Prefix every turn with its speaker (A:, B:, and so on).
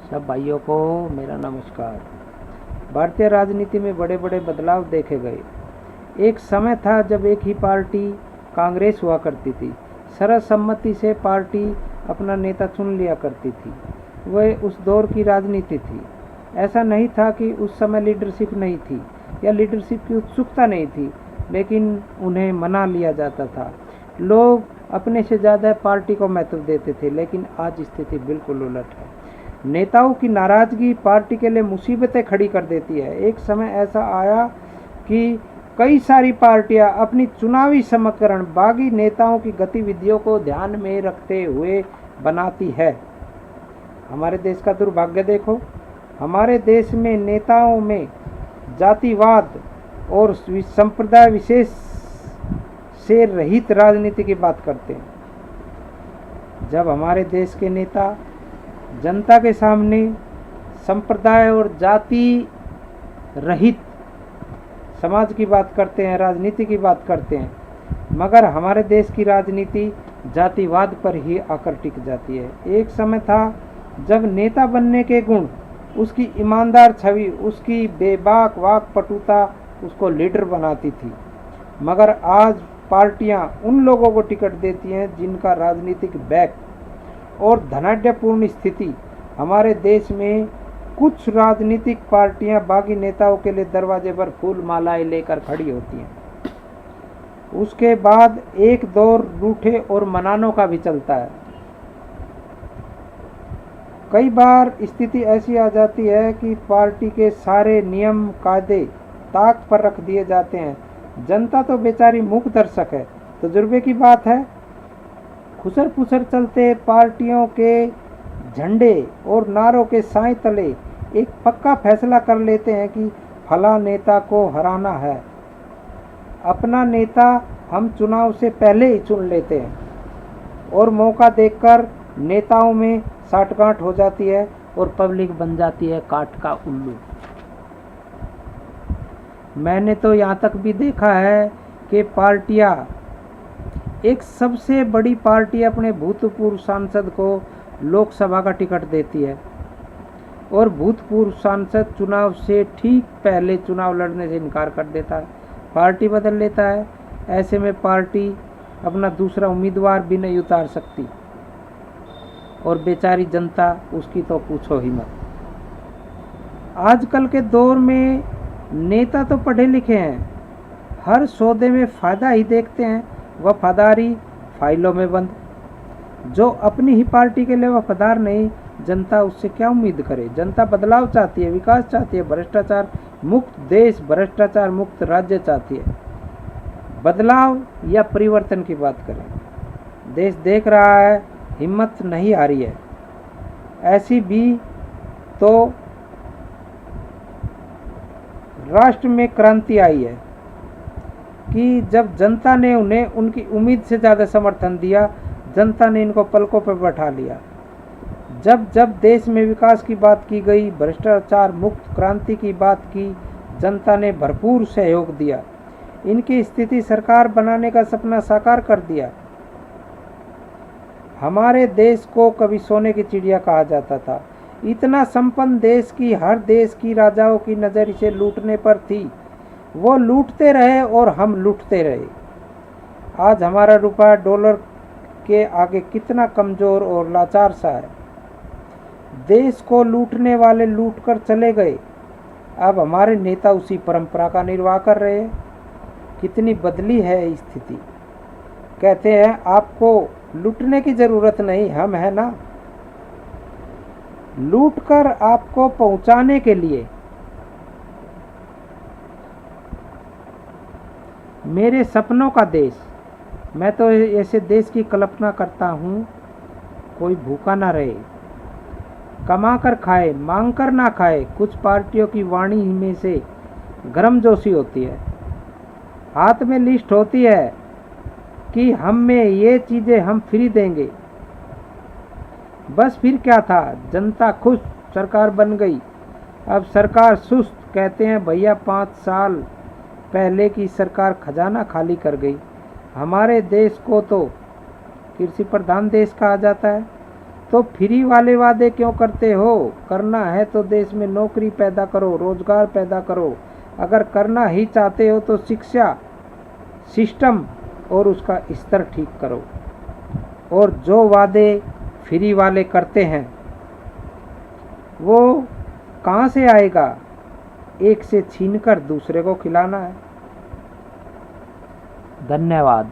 A: सब भाइयों को मेरा नमस्कार। भारतीय राजनीति में बड़े बड़े बदलाव देखे गए। एक समय था जब एक ही पार्टी कांग्रेस हुआ करती थी। सर्वसम्मति से पार्टी अपना नेता चुन लिया करती थी। वह उस दौर की राजनीति थी। ऐसा नहीं था कि उस समय लीडरशिप नहीं थी या लीडरशिप की उत्सुकता नहीं थी, लेकिन उन्हें मना लिया जाता था। लोग अपने से ज़्यादा पार्टी को महत्व देते थे, लेकिन आज स्थिति बिल्कुल उलट है। नेताओं की नाराज़गी पार्टी के लिए मुसीबतें खड़ी कर देती है। एक समय ऐसा आया कि कई सारी पार्टियां अपनी चुनावी समीकरण बागी नेताओं की गतिविधियों को ध्यान में रखते हुए बनाती है। हमारे देश का दुर्भाग्य देखो। हमारे देश में नेताओं में जातिवाद और संप्रदाय विशेष से रहित राजनीति की बात करते हैं। जब हमारे देश के नेता जनता के सामने संप्रदाय और जाति रहित समाज की बात करते हैं, राजनीति की बात करते हैं, मगर हमारे देश की राजनीति जातिवाद पर ही आकर टिक जाती है। एक समय था जब नेता बनने के गुण, उसकी ईमानदार छवि, उसकी बेबाक वाकपटुता उसको लीडर बनाती थी, मगर आज पार्टियां उन लोगों को टिकट देती हैं जिनका राजनीतिक बैक और धनाढ्यपूर्ण स्थिति। हमारे देश में कुछ राजनीतिक पार्टियां बागी नेताओं के लिए दरवाजे पर फूल मालाएं लेकर खड़ी होती हैं। उसके बाद एक दौर रूठे और मनानों का भी चलता है। कई बार स्थिति ऐसी आ जाती है कि पार्टी के सारे नियम कायदे ताक पर रख दिए जाते हैं। जनता तो बेचारी मूक दर्शक है। तजुर्बे की बात है, खुसर फुसर चलते पार्टियों के झंडे और नारों के साए तले एक पक्का फैसला कर लेते हैं कि फला नेता को हराना है। अपना नेता हम चुनाव से पहले ही चुन लेते हैं और मौका देखकर नेताओं में साठगांठ हो जाती है और पब्लिक बन जाती है काट का उल्लू। मैंने तो यहाँ तक भी देखा है कि पार्टियाँ, एक सबसे बड़ी पार्टी अपने भूतपूर्व सांसद को लोकसभा का टिकट देती है और भूतपूर्व सांसद चुनाव से ठीक पहले चुनाव लड़ने से इनकार कर देता है, पार्टी बदल लेता है। ऐसे में पार्टी अपना दूसरा उम्मीदवार भी नहीं उतार सकती और बेचारी जनता उसकी तो पूछो ही मत। आजकल के दौर में नेता तो पढ़े लिखे हैं, हर सौदे में फ़ायदा ही देखते हैं, वफादारी फाइलों में बंद। जो अपनी ही पार्टी के लिए वफादार नहीं, जनता उससे क्या उम्मीद करे। जनता बदलाव चाहती है, विकास चाहती है, भ्रष्टाचार मुक्त देश, भ्रष्टाचार मुक्त राज्य चाहती है। बदलाव या परिवर्तन की बात करें, देश देख रहा है हिम्मत नहीं आ रही है। ऐसी भी तो राष्ट्र में क्रांति आई है कि जब जनता ने उन्हें उनकी उम्मीद से ज़्यादा समर्थन दिया, जनता ने इनको पलकों पर बैठा लिया। जब जब देश में विकास की बात की गई, भ्रष्टाचार मुक्त क्रांति की बात की, जनता ने भरपूर सहयोग दिया। इनकी स्थिति सरकार बनाने का सपना साकार कर दिया। हमारे देश को कभी सोने की चिड़िया कहा जाता था। इतना संपन्न देश की हर देश की राजाओं की नज़र इसे लूटने पर थी। वो लूटते रहे और हम लूटते रहे। आज हमारा रुपया डॉलर के आगे कितना कमज़ोर और लाचार सा है। देश को लूटने वाले लूट कर चले गए, अब हमारे नेता उसी परंपरा का निर्वाह कर रहे हैं। कितनी बदली है स्थिति। कहते हैं आपको लूटने की ज़रूरत नहीं, हम हैं ना। लूट कर आपको पहुंचाने के लिए मेरे सपनों का देश, मैं तो ऐसे देश की कल्पना करता हूँ, कोई भूखा ना रहे, कमा कर खाए, मांग कर ना खाए। कुछ पार्टियों की वाणी में से गर्मजोशी होती है, हाथ में लिस्ट होती है कि हम में ये चीज़ें हम फ्री देंगे। बस फिर क्या था, जनता खुश, सरकार बन गई। अब सरकार सुस्त, कहते हैं भैया 5 साल पहले की सरकार खजाना खाली कर गई। हमारे देश को तो कृषि प्रधान देश कहा जाता है। तो फ्री वाले वादे क्यों करते हो? करना है तो देश में नौकरी पैदा करो, रोजगार पैदा करो। अगर करना ही चाहते हो तो शिक्षा सिस्टम और उसका स्तर ठीक करो। और जो वादे फ्री वाले करते हैं वो कहाँ से आएगा? एक से छीनकर दूसरे को खिलाना है। धन्यवाद।